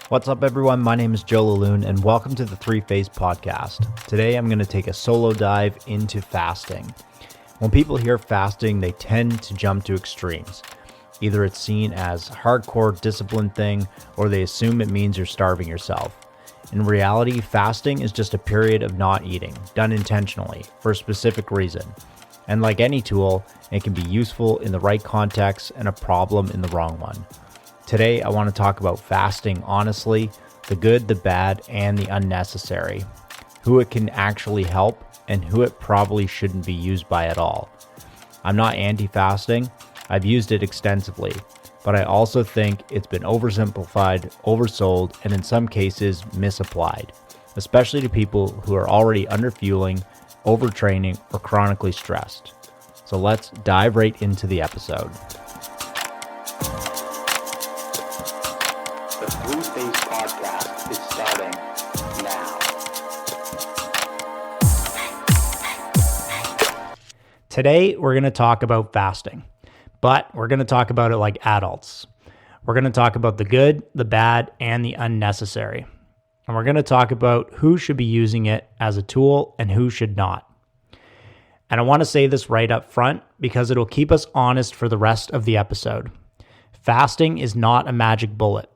What's up, everyone? My name is Joe Laloon, and welcome to the Three Phase Podcast. Today, I'm going to take a solo dive into fasting. When people hear fasting, they tend to jump to extremes. Either it's seen as a hardcore discipline thing, or they assume it means you're starving yourself. In reality, fasting is just a period of not eating, done intentionally, for a specific reason. And like any tool, it can be useful in the right context and a problem in the wrong one. Today, I want to talk about fasting honestly, the good, the bad, and the unnecessary, who it can actually help, and who it probably shouldn't be used by at all. I'm not anti-fasting, I've used it extensively, but I also think it's been oversimplified, oversold, and in some cases misapplied, especially to people who are already underfueling, overtraining, or chronically stressed. So let's dive right into the episode. The Three Phase Podcast is starting now. Today, we're going to talk about fasting, but we're going to talk about it like adults. We're going to talk about the good, the bad, and the unnecessary. And we're going to talk about who should be using it as a tool and who should not. And I want to say this right up front because it'll keep us honest for the rest of the episode. Fasting is not a magic bullet.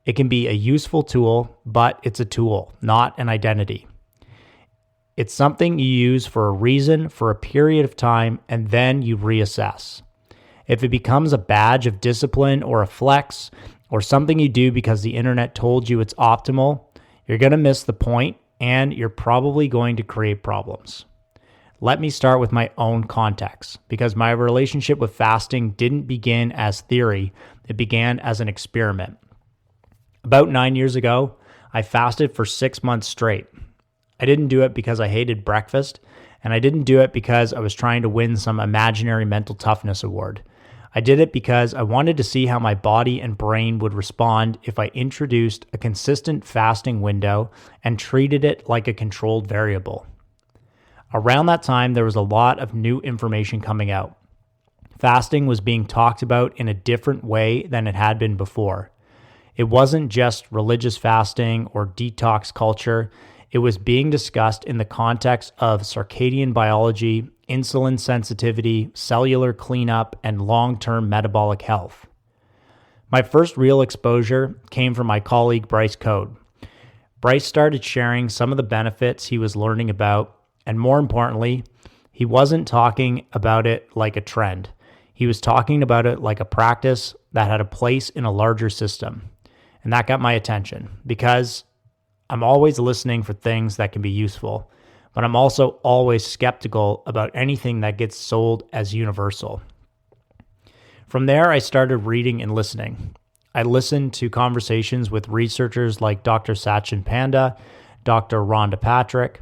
It can be a useful tool, but it's a tool, not an identity. It's something you use for a reason, for a period of time, and then you reassess. If it becomes a badge of discipline or a flex, or something you do because the internet told you it's optimal, you're going to miss the point, and you're probably going to create problems. Let me start with my own context, because my relationship with fasting didn't begin as theory, it began as an experiment. About 9 years ago, I fasted for 6 months straight. I didn't do it because I hated breakfast, and I didn't do it because I was trying to win some imaginary mental toughness award. I did it because I wanted to see how my body and brain would respond if I introduced a consistent fasting window and treated it like a controlled variable. Around that time, there was a lot of new information coming out. Fasting was being talked about in a different way than it had been before. It wasn't just religious fasting or detox culture. It was being discussed in the context of circadian biology, insulin sensitivity, cellular cleanup, and long-term metabolic health. My first real exposure came from my colleague Bryce Code. Bryce started sharing some of the benefits he was learning about, and more importantly, he wasn't talking about it like a trend. He was talking about it like a practice that had a place in a larger system. And that got my attention because I'm always listening for things that can be useful, but I'm also always skeptical about anything that gets sold as universal. From there, I started reading and listening. I listened to conversations with researchers like Dr. Satchin Panda, Dr. Rhonda Patrick,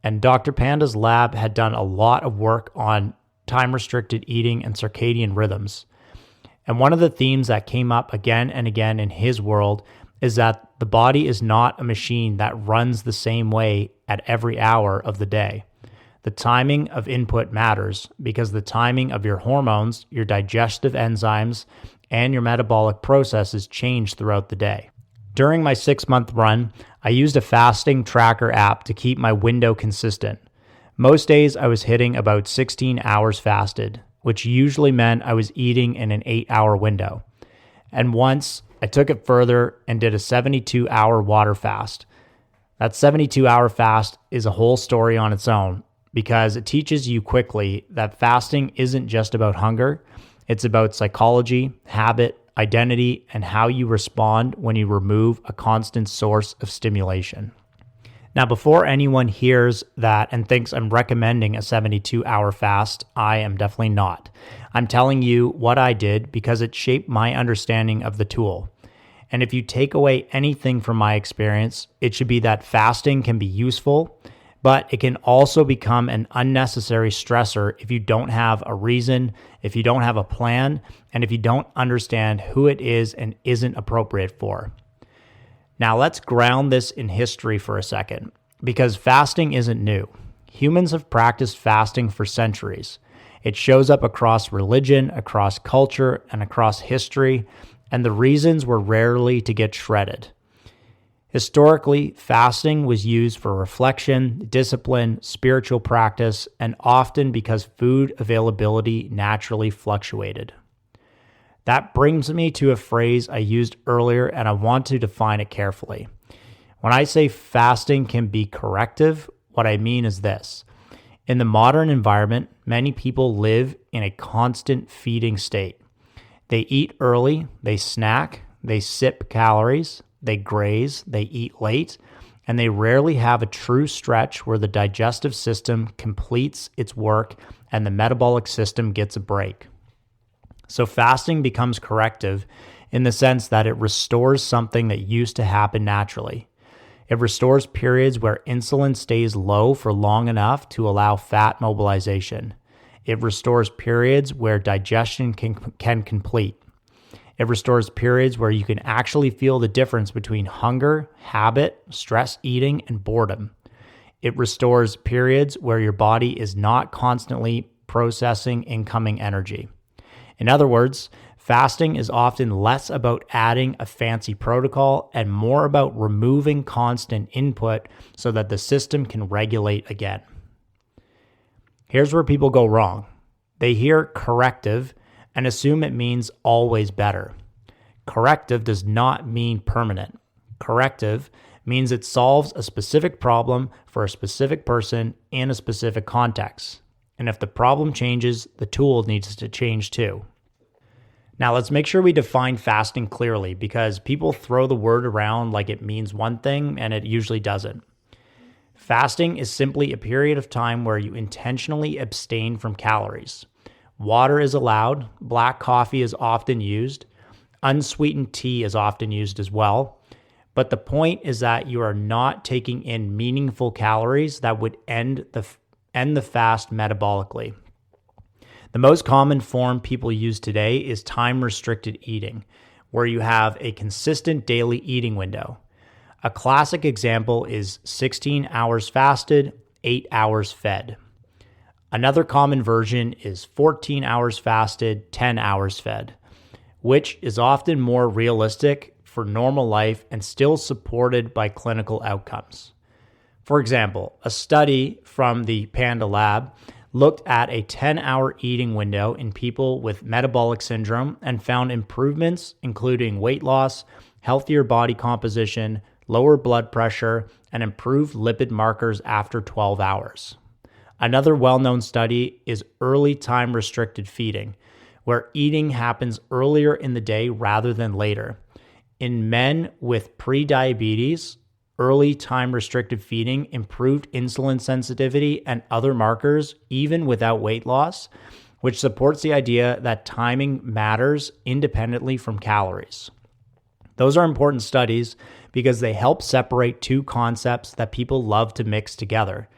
and Dr. Panda's lab had done a lot of work on time-restricted eating and circadian rhythms. And one of the themes that came up again and again in his world is that the body is not a machine that runs the same way at every hour of the day. The timing of input matters because the timing of your hormones, your digestive enzymes, and your metabolic processes change throughout the day. During my 6-month run, I used a fasting tracker app to keep my window consistent. Most days I was hitting about 16 hours fasted, which usually meant I was eating in an 8-hour window. And once I took it further and did a 72-hour water fast. That 72-hour fast is a whole story on its own because it teaches you quickly that fasting isn't just about hunger. It's about psychology, habit, identity, and how you respond when you remove a constant source of stimulation. Now, before anyone hears that and thinks I'm recommending a 72-hour fast, I am definitely not. I'm telling you what I did because it shaped my understanding of the tool. And if you take away anything from my experience, it should be that fasting can be useful, but it can also become an unnecessary stressor if you don't have a reason, if you don't have a plan, and if you don't understand who it is and isn't appropriate for. Now let's ground this in history for a second, because fasting isn't new. Humans have practiced fasting for centuries. It shows up across religion, across culture, and across history, and the reasons were rarely to get shredded. Historically, fasting was used for reflection, discipline, spiritual practice, and often because food availability naturally fluctuated. That brings me to a phrase I used earlier, and I want to define it carefully. When I say fasting can be corrective, what I mean is this. In the modern environment, many people live in a constant feeding state. They eat early, they snack, they sip calories, they graze, they eat late, and they rarely have a true stretch where the digestive system completes its work and the metabolic system gets a break. So fasting becomes corrective in the sense that it restores something that used to happen naturally. It restores periods where insulin stays low for long enough to allow fat mobilization. It restores periods where digestion can complete. It restores periods where you can actually feel the difference between hunger, habit, stress eating, and boredom. It restores periods where your body is not constantly processing incoming energy. In other words, fasting is often less about adding a fancy protocol and more about removing constant input so that the system can regulate again. Here's where people go wrong. They hear corrective and assume it means always better. Corrective does not mean permanent. Corrective means it solves a specific problem for a specific person in a specific context. And if the problem changes, the tool needs to change too. Now let's make sure we define fasting clearly because people throw the word around like it means one thing and it usually doesn't. Fasting is simply a period of time where you intentionally abstain from calories. Water is allowed, black coffee is often used, unsweetened tea is often used as well. But the point is that you are not taking in meaningful calories that would end the fast metabolically. The most common form people use today is time-restricted eating, where you have a consistent daily eating window. A classic example is 16 hours fasted, 8 hours fed. Another common version is 14 hours fasted, 10 hours fed, which is often more realistic for normal life and still supported by clinical outcomes. For example, a study from the Panda lab looked at a 10-hour eating window in people with metabolic syndrome and found improvements including weight loss, healthier body composition, lower blood pressure, and improved lipid markers after 12 hours. Another well-known study is early time-restricted feeding, where eating happens earlier in the day rather than later. In men with pre-diabetes, early time-restricted feeding improved insulin sensitivity and other markers even without weight loss, which supports the idea that timing matters independently from calories. Those are important studies because they help separate two concepts that people love to mix together.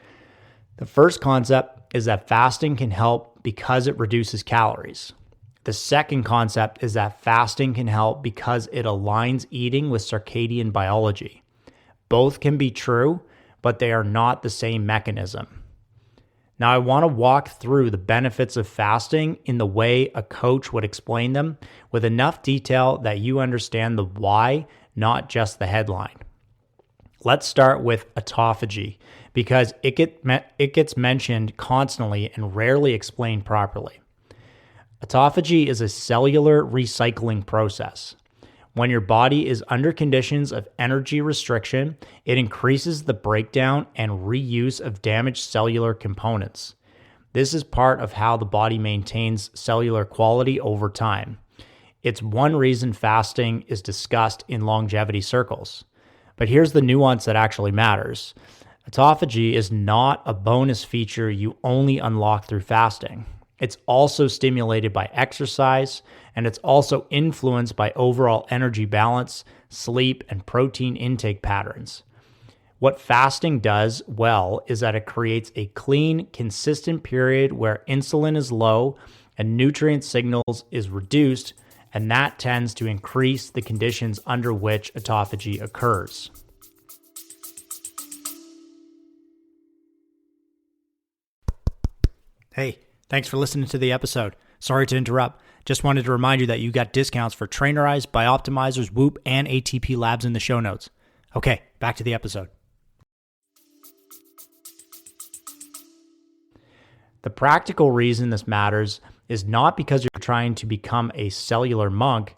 The first concept is that fasting can help because it reduces calories. The second concept is that fasting can help because it aligns eating with circadian biology. Both can be true, but they are not the same mechanism. Now, I want to walk through the benefits of fasting in the way a coach would explain them with enough detail that you understand the why, not just the headline. Let's start with autophagy because it gets mentioned constantly and rarely explained properly. Autophagy is a cellular recycling process. When your body is under conditions of energy restriction, it increases the breakdown and reuse of damaged cellular components. This is part of how the body maintains cellular quality over time. It's one reason fasting is discussed in longevity circles. But here's the nuance that actually matters. Autophagy is not a bonus feature you only unlock through fasting. It's also stimulated by exercise, and it's also influenced by overall energy balance, sleep, and protein intake patterns. What fasting does well is that it creates a clean, consistent period where insulin is low and nutrient signals is reduced, and that tends to increase the conditions under which autophagy occurs. Hey, thanks for listening to the episode. Sorry to interrupt. Just wanted to remind you that you got discounts for Trainerize, Bioptimizers, Whoop, and ATP Labs in the show notes. Okay, back to the episode. The practical reason this matters is not because you're trying to become a cellular monk.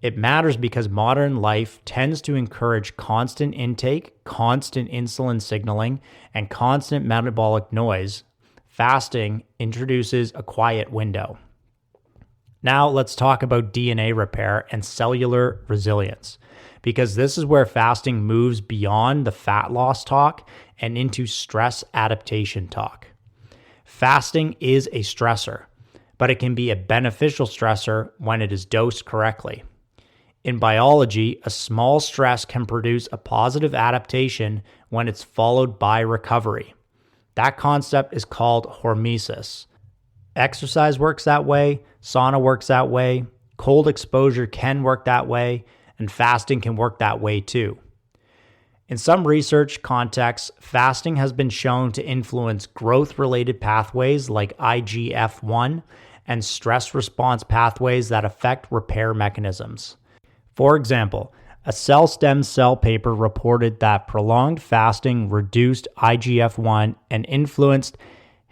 It matters because modern life tends to encourage constant intake, constant insulin signaling, and constant metabolic noise. Fasting introduces a quiet window. Now let's talk about DNA repair and cellular resilience, because this is where fasting moves beyond the fat loss talk and into stress adaptation talk. Fasting is a stressor, but it can be a beneficial stressor when it is dosed correctly. In biology, a small stress can produce a positive adaptation when it's followed by recovery. That concept is called hormesis. Exercise works that way, sauna works that way, cold exposure can work that way, and fasting can work that way too. In some research contexts, fasting has been shown to influence growth-related pathways like IGF-1 and stress response pathways that affect repair mechanisms. For example, a Cell Stem Cell paper reported that prolonged fasting reduced IGF-1 and influenced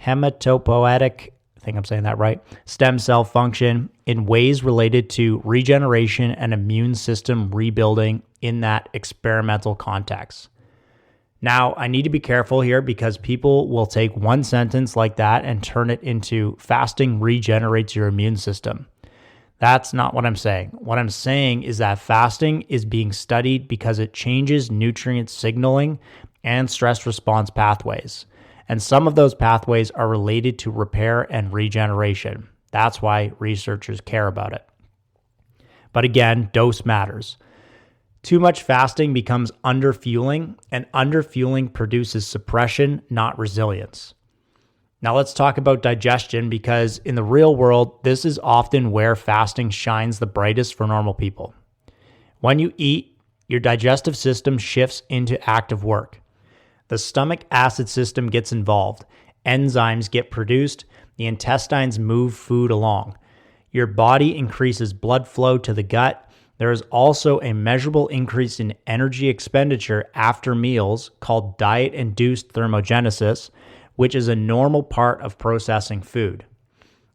hematopoietic, I think I'm saying that right, stem cell function in ways related to regeneration and immune system rebuilding in that experimental context. Now, I need to be careful here because people will take one sentence like that and turn it into fasting regenerates your immune system. That's not what I'm saying. What I'm saying is that fasting is being studied because it changes nutrient signaling and stress response pathways. And some of those pathways are related to repair and regeneration. That's why researchers care about it. But again, dose matters. Too much fasting becomes underfueling, and underfueling produces suppression, not resilience. Now let's talk about digestion, because in the real world, this is often where fasting shines the brightest for normal people. When you eat, your digestive system shifts into active work. The stomach acid system gets involved. Enzymes get produced. The intestines move food along. Your body increases blood flow to the gut. There is also a measurable increase in energy expenditure after meals called diet-induced thermogenesis, which is a normal part of processing food.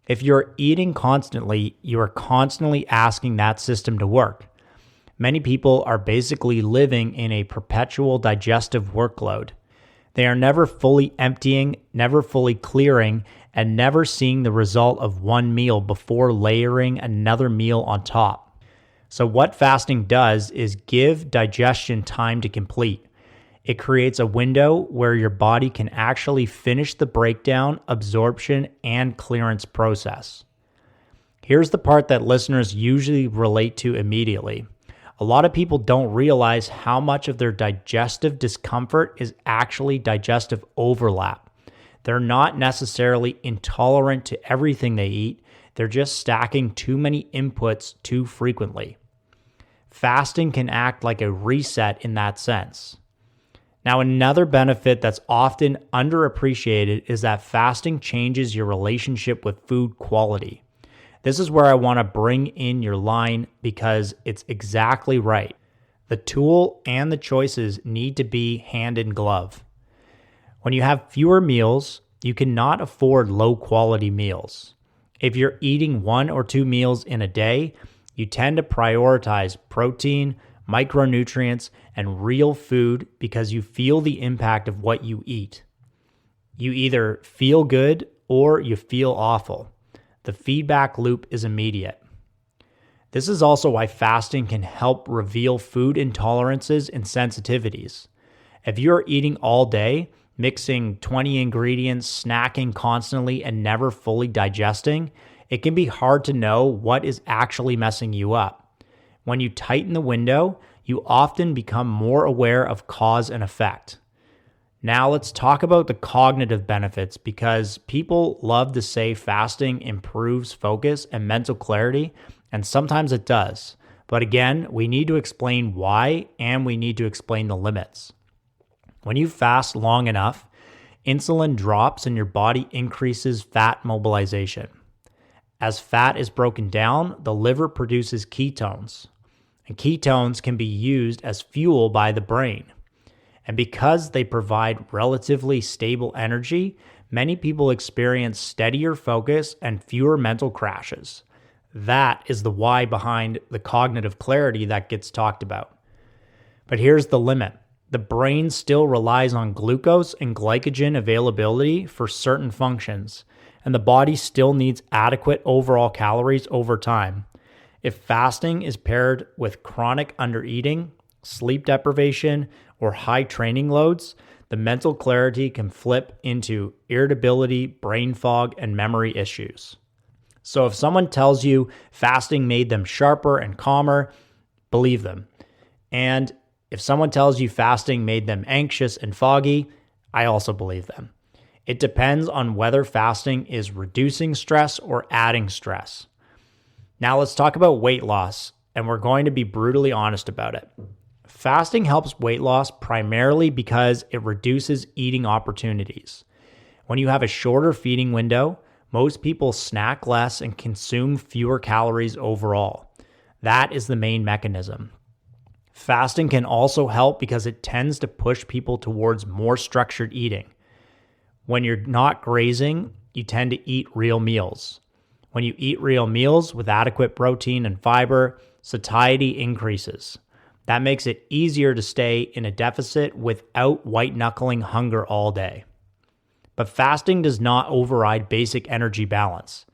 If you're eating constantly, you are constantly asking that system to work. Many people are basically living in a perpetual digestive workload. They are never fully emptying, never fully clearing, and never seeing the result of one meal before layering another meal on top. So what fasting does is give digestion time to complete. It creates a window where your body can actually finish the breakdown, absorption, and clearance process. Here's the part that listeners usually relate to immediately. A lot of people don't realize how much of their digestive discomfort is actually digestive overlap. They're not necessarily intolerant to everything they eat. They're just stacking too many inputs too frequently. Fasting can act like a reset in that sense. Now, another benefit that's often underappreciated is that fasting changes your relationship with food quality. This is where I want to bring in your line because it's exactly right. The tool and the choices need to be hand in glove. When you have fewer meals, you cannot afford low quality meals. If you're eating 1 or 2 meals in a day, you tend to prioritize protein, micronutrients, and real food because you feel the impact of what you eat. You either feel good or you feel awful. The feedback loop is immediate. This is also why fasting can help reveal food intolerances and sensitivities. If you're eating all day, mixing 20 ingredients, snacking constantly, and never fully digesting, it can be hard to know what is actually messing you up. When you tighten the window, you often become more aware of cause and effect. Now let's talk about the cognitive benefits, because people love to say fasting improves focus and mental clarity, and sometimes it does. But again, we need to explain why, and we need to explain the limits. When you fast long enough, insulin drops and your body increases fat mobilization. As fat is broken down, the liver produces ketones. And ketones can be used as fuel by the brain. And because they provide relatively stable energy, many people experience steadier focus and fewer mental crashes. That is the why behind the cognitive clarity that gets talked about. But here's the limit. The brain still relies on glucose and glycogen availability for certain functions, and the body still needs adequate overall calories over time. If fasting is paired with chronic undereating, sleep deprivation, or high training loads, the mental clarity can flip into irritability, brain fog, and memory issues. So if someone tells you fasting made them sharper and calmer, believe them. And if someone tells you fasting made them anxious and foggy, I also believe them. It depends on whether fasting is reducing stress or adding stress. Now let's talk about weight loss, and we're going to be brutally honest about it. Fasting helps weight loss primarily because it reduces eating opportunities. When you have a shorter feeding window, most people snack less and consume fewer calories overall. That is the main mechanism. Fasting can also help because it tends to push people towards more structured eating. When you're not grazing, you tend to eat real meals. When you eat real meals with adequate protein and fiber, satiety increases. That makes it easier to stay in a deficit without white-knuckling hunger all day. But fasting does not override basic energy balance.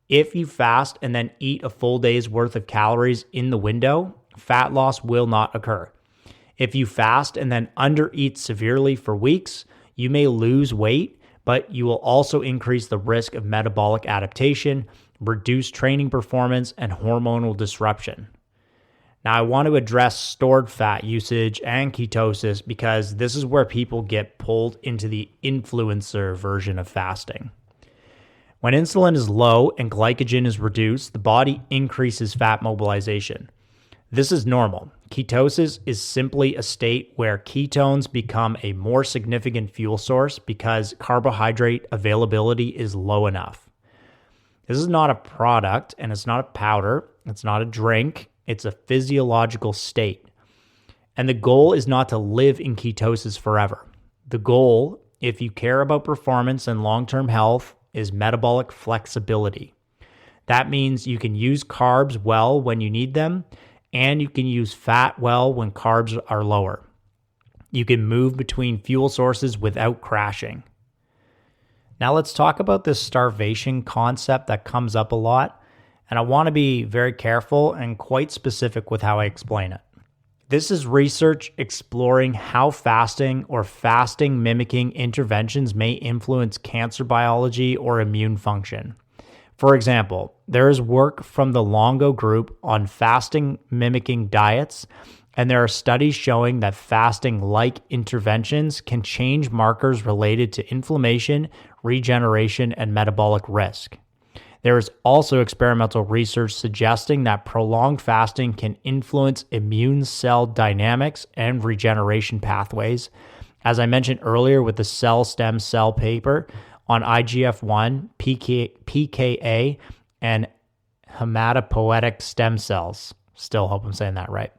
If you fast and then eat a full day's worth of calories in the window, fat loss will not occur. If you fast and then undereat severely for weeks, you may lose weight, but you will also increase the risk of metabolic adaptation, reduced training performance, and hormonal disruption. Now, I want to address stored fat usage and ketosis because this is where people get pulled into the influencer version of fasting. When insulin is low and glycogen is reduced, the body increases fat mobilization. This is normal. Ketosis is simply a state where ketones become a more significant fuel source because carbohydrate availability is low enough. This is not a product, and it's not a powder. It's not a drink. It's a physiological state. And the goal is not to live in ketosis forever. The goal, if you care about performance and long-term health, is metabolic flexibility. That means you can use carbs well when you need them, and you can use fat well when carbs are lower. You can move between fuel sources without crashing. Now let's talk about this starvation concept that comes up a lot, and I want to be very careful and quite specific with how I explain it. This is research exploring how fasting or fasting mimicking interventions may influence cancer biology or immune function. For example, there is work from the Longo group on fasting mimicking diets, and there are studies showing that fasting-like interventions can change markers related to inflammation, regeneration, and metabolic risk. There is also experimental research suggesting that prolonged fasting can influence immune cell dynamics and regeneration pathways. As I mentioned earlier with the cell stem cell paper on IGF-1, PKA, and hematopoietic stem cells. Still hope I'm saying that right.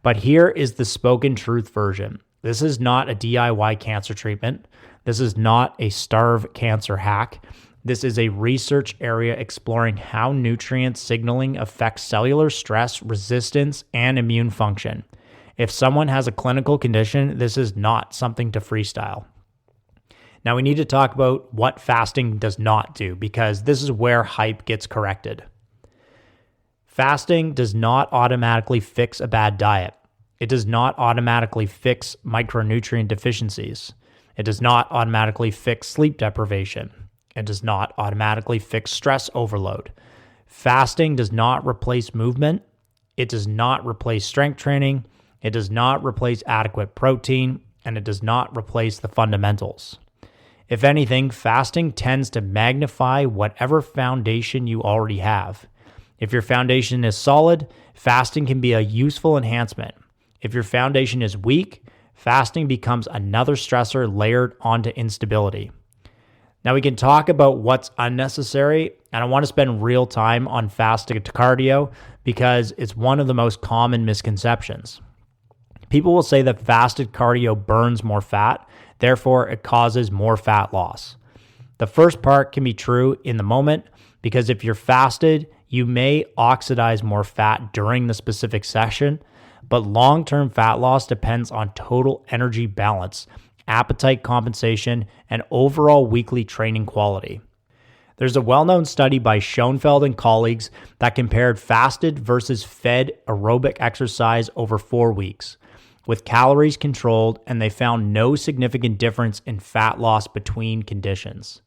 But here is the spoken truth version. This is not a DIY cancer treatment. This is not a starve cancer hack. This is a research area exploring how nutrient signaling affects cellular stress, resistance, and immune function. If someone has a clinical condition, this is not something to freestyle. Now we need to talk about what fasting does not do because this is where hype gets corrected. Fasting does not automatically fix a bad diet. It does not automatically fix micronutrient deficiencies. It does not automatically fix sleep deprivation. It does not automatically fix stress overload. Fasting does not replace movement. It does not replace strength training. It does not replace adequate protein, and it does not replace the fundamentals. If anything, fasting tends to magnify whatever foundation you already have. If your foundation is solid, fasting can be a useful enhancement. If your foundation is weak, fasting becomes another stressor layered onto instability. Now we can talk about what's unnecessary And I want to spend real time on fasted cardio because it's one of the most common misconceptions. People will say that fasted cardio burns more fat, therefore it causes more fat loss. The first part can be true in the moment because if you're fasted, you may oxidize more fat during the specific session, but long-term fat loss depends on total energy balance, appetite compensation, and overall weekly training quality. There's a well-known study by Schoenfeld and colleagues that compared fasted versus fed aerobic exercise over 4 weeks, with calories controlled, and they found no significant difference in fat loss between conditions.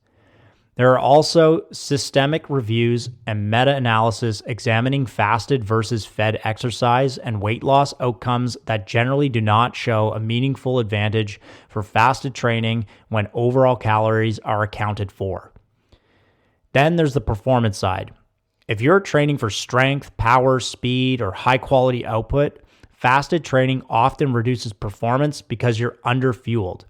There are also systemic reviews and meta-analysis examining fasted versus fed exercise and weight loss outcomes that generally do not show a meaningful advantage for fasted training when overall calories are accounted for. Then there's the performance side. If you're training for strength, power, speed, or high-quality output, fasted training often reduces performance because you're under-fueled.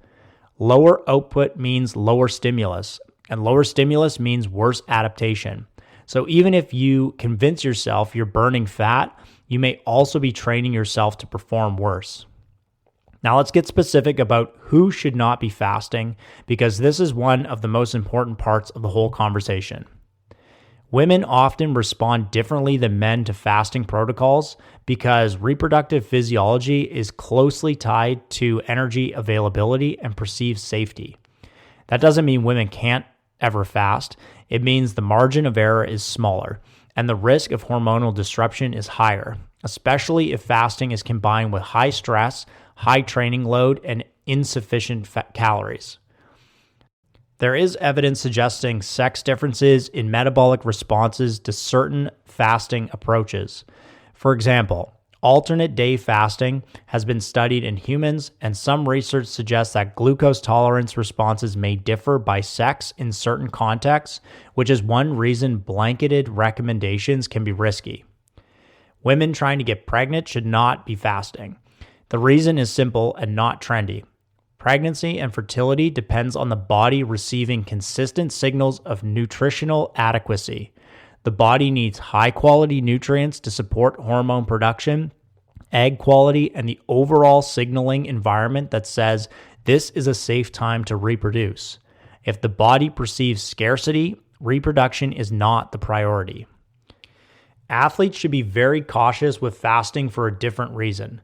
Lower output means lower stimulus, and lower stimulus means worse adaptation. So even if you convince yourself you're burning fat, you may also be training yourself to perform worse. Now let's get specific about who should not be fasting, because this is one of the most important parts of the whole conversation. Women often respond differently than men to fasting protocols because reproductive physiology is closely tied to energy availability and perceived safety. That doesn't mean women can't ever fast. It means the margin of error is smaller and the risk of hormonal disruption is higher, especially if fasting is combined with high stress, high training load, and insufficient calories. There is evidence suggesting sex differences in metabolic responses to certain fasting approaches. For example, alternate day fasting has been studied in humans, and some research suggests that glucose tolerance responses may differ by sex in certain contexts, which is one reason blanketed recommendations can be risky. Women trying to get pregnant should not be fasting. The reason is simple and not trendy. Pregnancy and fertility depends on the body receiving consistent signals of nutritional adequacy. The body needs high-quality nutrients to support hormone production, egg quality, and the overall signaling environment that says this is a safe time to reproduce. If the body perceives scarcity, reproduction is not the priority. Athletes should be very cautious with fasting for a different reason.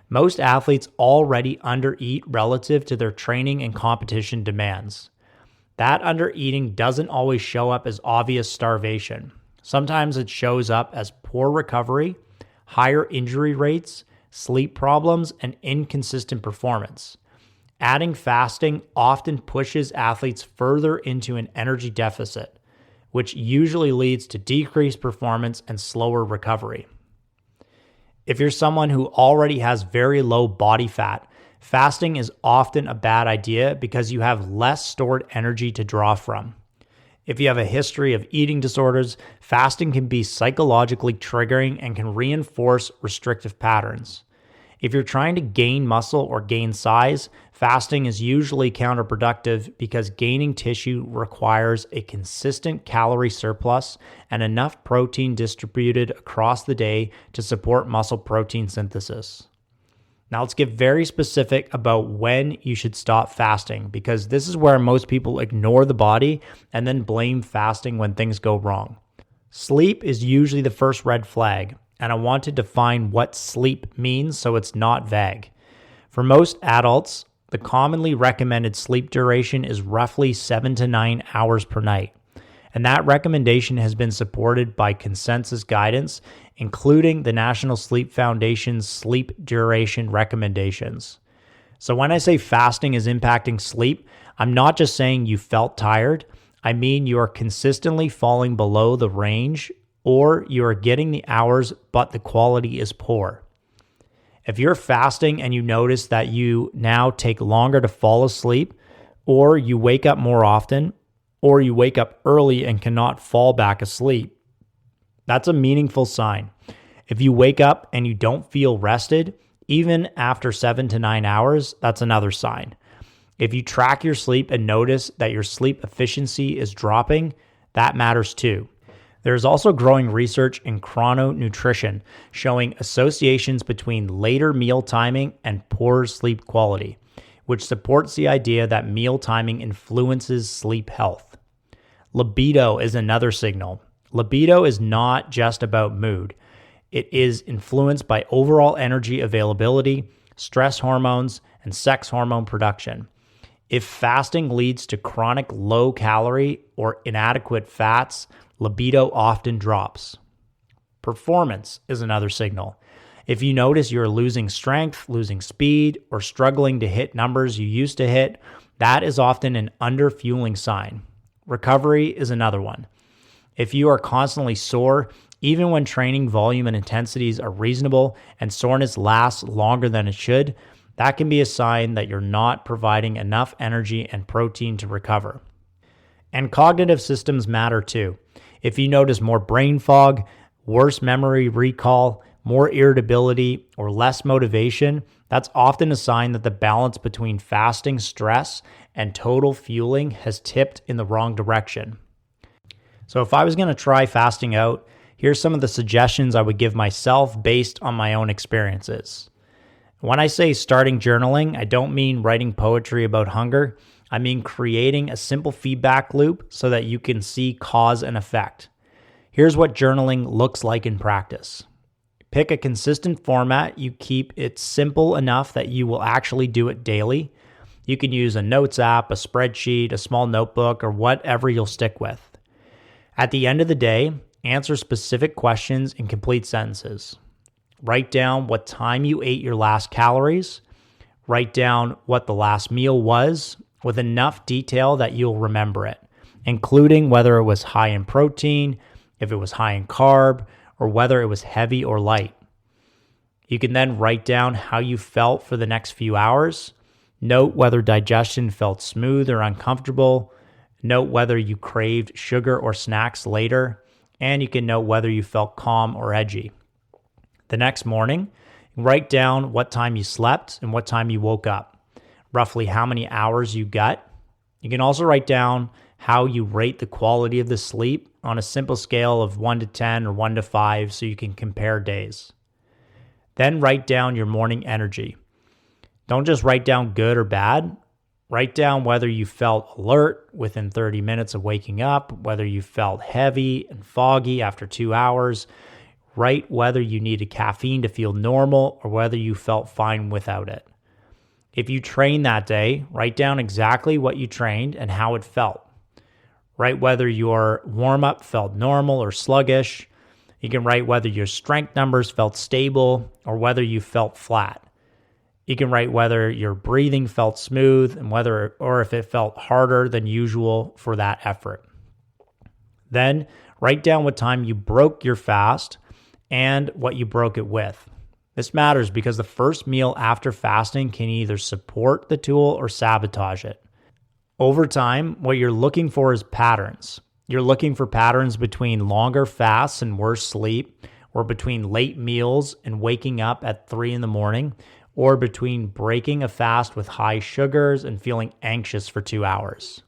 Most athletes already undereat relative to their training and competition demands. That undereating doesn't always show up as obvious starvation. Sometimes it shows up as poor recovery, higher injury rates, sleep problems, and inconsistent performance. Adding fasting often pushes athletes further into an energy deficit, which usually leads to decreased performance and slower recovery. If you're someone who already has very low body fat, fasting is often a bad idea because you have less stored energy to draw from. If you have a history of eating disorders, fasting can be psychologically triggering and can reinforce restrictive patterns. If you're trying to gain muscle or gain size, fasting is usually counterproductive because gaining tissue requires a consistent calorie surplus and enough protein distributed across the day to support muscle protein synthesis. Now let's get very specific about when you should stop fasting, because this is where most people ignore the body and then blame fasting when things go wrong. Sleep is usually the first red flag, and I want to define what sleep means so it's not vague. For most adults, the commonly recommended sleep duration is roughly 7 to 9 hours per night, and that recommendation has been supported by consensus guidance, including the National Sleep Foundation's sleep duration recommendations. So when I say fasting is impacting sleep, I'm not just saying you felt tired. I mean you are consistently falling below the range, or you are getting the hours, but the quality is poor. If you're fasting and you notice that you now take longer to fall asleep, or you wake up more often, or you wake up early and cannot fall back asleep, that's a meaningful sign. If you wake up and you don't feel rested, even after 7 to 9 hours, that's another sign. If you track your sleep and notice that your sleep efficiency is dropping, that matters too. There's also growing research in chrononutrition showing associations between later meal timing and poor sleep quality, which supports the idea that meal timing influences sleep health. Libido is another signal. Libido is not just about mood. It is influenced by overall energy availability, stress hormones, and sex hormone production. If fasting leads to chronic low calorie or inadequate fats, libido often drops. Performance is another signal. If you notice you're losing strength, losing speed, or struggling to hit numbers you used to hit, that is often an underfueling sign. Recovery is another one. If you are constantly sore, even when training volume and intensities are reasonable and soreness lasts longer than it should, that can be a sign that you're not providing enough energy and protein to recover. And cognitive systems matter too. If you notice more brain fog, worse memory recall, more irritability, or less motivation, that's often a sign that the balance between fasting stress and total fueling has tipped in the wrong direction. So if I was going to try fasting out, here's some of the suggestions I would give myself based on my own experiences. When I say starting journaling, I don't mean writing poetry about hunger. I mean creating a simple feedback loop so that you can see cause and effect. Here's what journaling looks like in practice. Pick a consistent format. You keep it simple enough that you will actually do it daily. You can use a notes app, a spreadsheet, a small notebook, or whatever you'll stick with. At the end of the day, answer specific questions in complete sentences. Write down what time you ate your last calories. Write down what the last meal was with enough detail that you'll remember it, including whether it was high in protein, if it was high in carb, or whether it was heavy or light. You can then write down how you felt for the next few hours. Note whether digestion felt smooth or uncomfortable. Note whether you craved sugar or snacks later. And you can note whether you felt calm or edgy. The next morning, write down what time you slept and what time you woke up, roughly how many hours you got. You can also write down how you rate the quality of the sleep on a simple scale of 1 to 10 or 1 to 5 so you can compare days. Then write down your morning energy. Don't just write down good or bad. Write down whether you felt alert within 30 minutes of waking up, whether you felt heavy and foggy after 2 hours. Write whether you needed caffeine to feel normal or whether you felt fine without it. If you trained that day, write down exactly what you trained and how it felt. Write whether your warm-up felt normal or sluggish. You can write whether your strength numbers felt stable or whether you felt flat. You can write whether your breathing felt smooth and whether or if it felt harder than usual for that effort. Then write down what time you broke your fast and what you broke it with. This matters because the first meal after fasting can either support the tool or sabotage it. Over time, what you're looking for is patterns. You're looking for patterns between longer fasts and worse sleep, or between late meals and waking up at 3 in the morning, or between breaking a fast with high sugars and feeling anxious for 2 hours.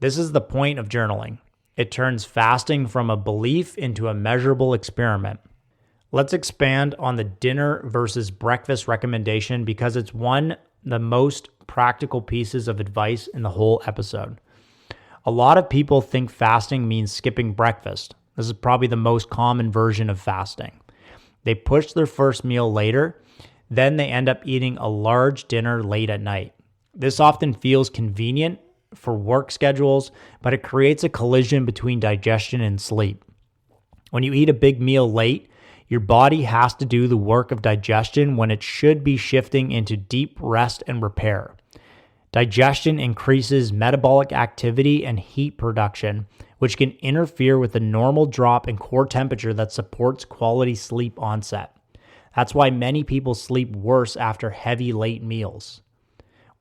This is the point of journaling. It turns fasting from a belief into a measurable experiment. Let's expand on the dinner versus breakfast recommendation because it's one of the most practical pieces of advice in the whole episode. A lot of people think fasting means skipping breakfast. This is probably the most common version of fasting. They push their first meal later, then they end up eating a large dinner late at night. This often feels convenient for work schedules, but it creates a collision between digestion and sleep. When you eat a big meal late, your body has to do the work of digestion when it should be shifting into deep rest and repair. Digestion increases metabolic activity and heat production, which can interfere with the normal drop in core temperature that supports quality sleep onset. That's why many people sleep worse after heavy late meals.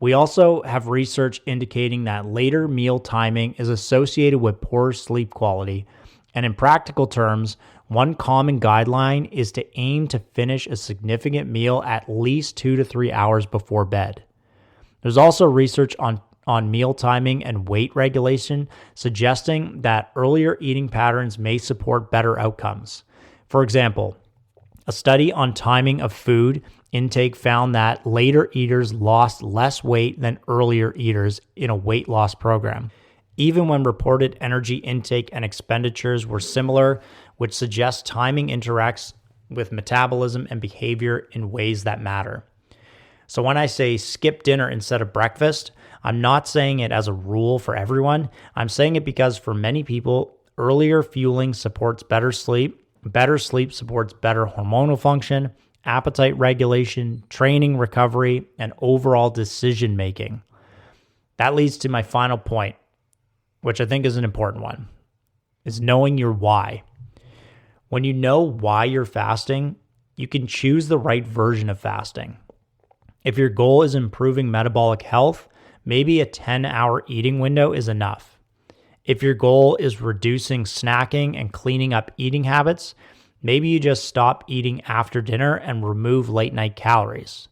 We also have research indicating that later meal timing is associated with poor sleep quality, and in practical terms, one common guideline is to aim to finish a significant meal at least 2 to 3 hours before bed. There's also research on on meal timing and weight regulation, suggesting that earlier eating patterns may support better outcomes. For example, a study on timing of food intake found that later eaters lost less weight than earlier eaters in a weight loss program, even when reported energy intake and expenditures were similar, which suggests timing interacts with metabolism and behavior in ways that matter. So when I say skip dinner instead of breakfast, I'm not saying it as a rule for everyone. I'm saying it because for many people, earlier fueling supports better sleep. Better sleep supports better hormonal function, appetite regulation, training recovery, and overall decision making. That leads to my final point, which I think is an important one, is knowing your why. When you know why you're fasting, you can choose the right version of fasting. If your goal is improving metabolic health, maybe a 10-hour eating window is enough. If your goal is reducing snacking and cleaning up eating habits, maybe you just stop eating after dinner and remove late-night calories.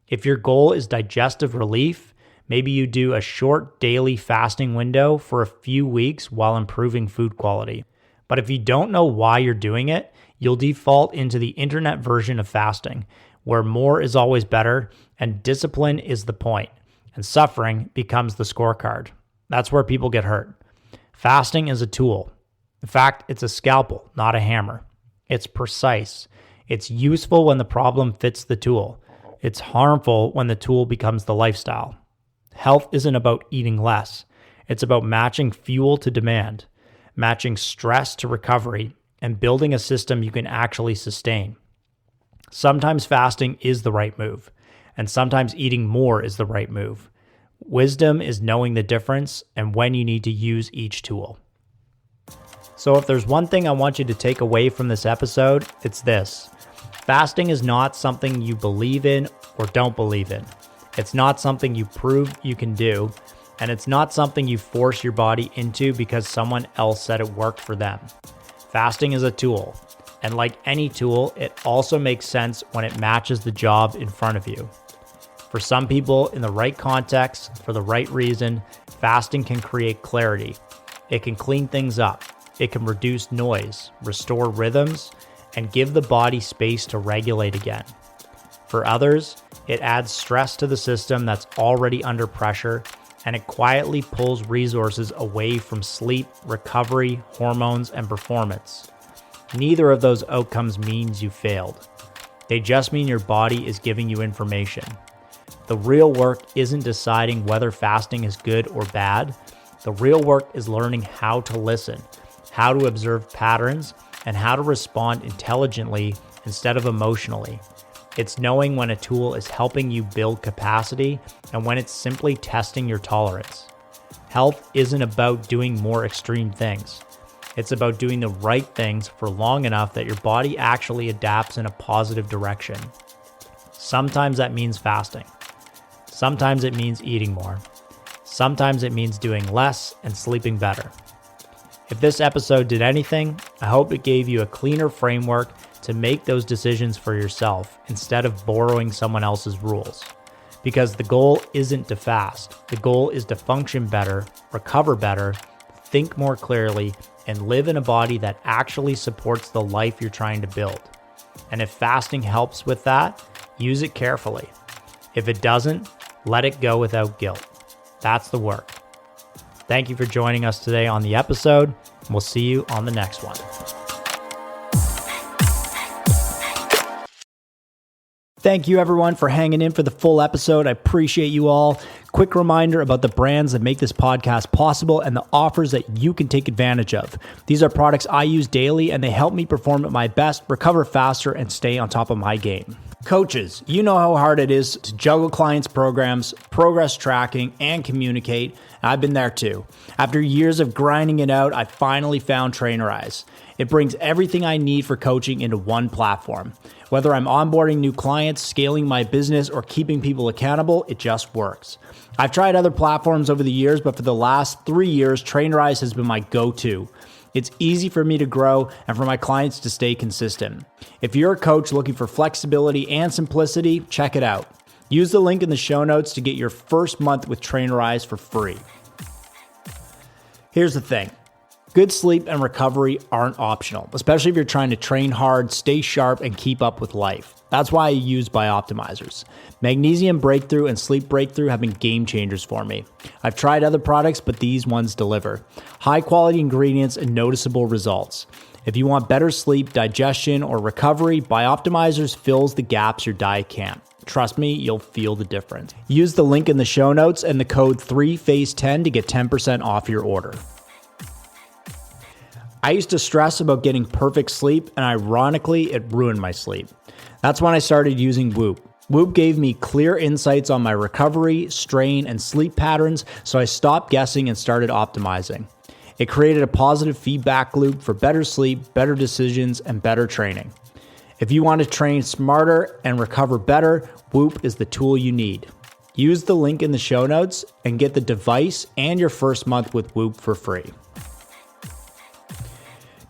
If your goal is digestive relief, maybe you do a short daily fasting window for a few weeks while improving food quality. But if you don't know why you're doing it, you'll default into the internet version of fasting, where more is always better and discipline is the point, and suffering becomes the scorecard. That's where people get hurt. Fasting is a tool. In fact, it's a scalpel, not a hammer. It's precise. It's useful when the problem fits the tool. It's harmful when the tool becomes the lifestyle. Health isn't about eating less. It's about matching fuel to demand, matching stress to recovery, and building a system you can actually sustain. Sometimes fasting is the right move, and sometimes eating more is the right move. Wisdom is knowing the difference and when you need to use each tool. So if there's one thing I want you to take away from this episode, it's this. Fasting is not something you believe in or don't believe in. It's not something you prove you can do, and it's not something you force your body into because someone else said it worked for them. Fasting is a tool. And like any tool, it also makes sense when it matches the job in front of you. For some people, in the right context, for the right reason, fasting can create clarity. It can clean things up. It can reduce noise, restore rhythms, and give the body space to regulate again. For others, it adds stress to the system that's already under pressure, and it quietly pulls resources away from sleep, recovery, hormones, and performance. Neither of those outcomes means you failed. They just mean your body is giving you information. The real work isn't deciding whether fasting is good or bad. The real work is learning how to listen, how to observe patterns, and how to respond intelligently instead of emotionally. It's knowing when a tool is helping you build capacity and when it's simply testing your tolerance. Health isn't about doing more extreme things. It's about doing the right things for long enough that your body actually adapts in a positive direction. Sometimes that means fasting. Sometimes it means eating more. Sometimes it means doing less and sleeping better. If this episode did anything, I hope it gave you a cleaner framework to make those decisions for yourself instead of borrowing someone else's rules. Because the goal isn't to fast. The goal is to function better, recover better, think more clearly, and live in a body that actually supports the life you're trying to build. And if fasting helps with that, use it carefully. If it doesn't, let it go without guilt. That's the work. Thank you for joining us today on the episode, and we'll see you on the next one. Thank you everyone for hanging in for the full episode. I appreciate you all. Quick reminder about the brands that make this podcast possible and the offers that you can take advantage of. These are products I use daily and they help me perform at my best, recover faster, and stay on top of my game. Coaches, you know how hard it is to juggle clients' programs, progress tracking, and communicate. I've been there too. After years of grinding it out, I finally found Trainerize. It brings everything I need for coaching into one platform. Whether I'm onboarding new clients, scaling my business, or keeping people accountable, it just works. I've tried other platforms over the years, but for the last 3 years, Trainerize has been my go-to. It's easy for me to grow and for my clients to stay consistent. If you're a coach looking for flexibility and simplicity, check it out. Use the link in the show notes to get your first month with Trainerize for free. Here's the thing. Good sleep and recovery aren't optional, especially if you're trying to train hard, stay sharp, and keep up with life. That's why I use Bioptimizers. Magnesium Breakthrough and Sleep Breakthrough have been game changers for me. I've tried other products, but these ones deliver. High quality ingredients and noticeable results. If you want better sleep, digestion, or recovery, Bioptimizers fills the gaps your diet can't. Trust me, you'll feel the difference. Use the link in the show notes and the code 3FACE10 to get 10% off your order. I used to stress about getting perfect sleep, and ironically, it ruined my sleep. That's when I started using Whoop. Whoop gave me clear insights on my recovery, strain, and sleep patterns, so I stopped guessing and started optimizing. It created a positive feedback loop for better sleep, better decisions, and better training. If you want to train smarter and recover better, Whoop is the tool you need. Use the link in the show notes and get the device and your first month with Whoop for free.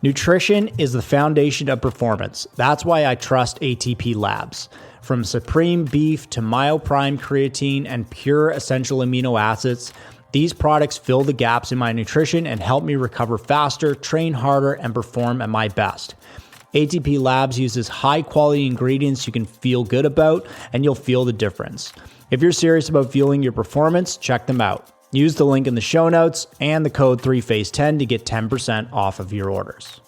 Nutrition is the foundation of performance. That's why I trust ATP Labs. From Supreme Beef to MyoPrime Creatine and Pure Essential Amino Acids, these products fill the gaps in my nutrition and help me recover faster, train harder, and perform at my best. ATP Labs uses high-quality ingredients you can feel good about, and you'll feel the difference. If you're serious about fueling your performance, check them out. Use the link in the show notes and the code 3FACE10 to get 10% off of your orders.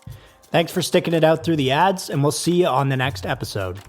Thanks for sticking it out through the ads, and we'll see you on the next episode.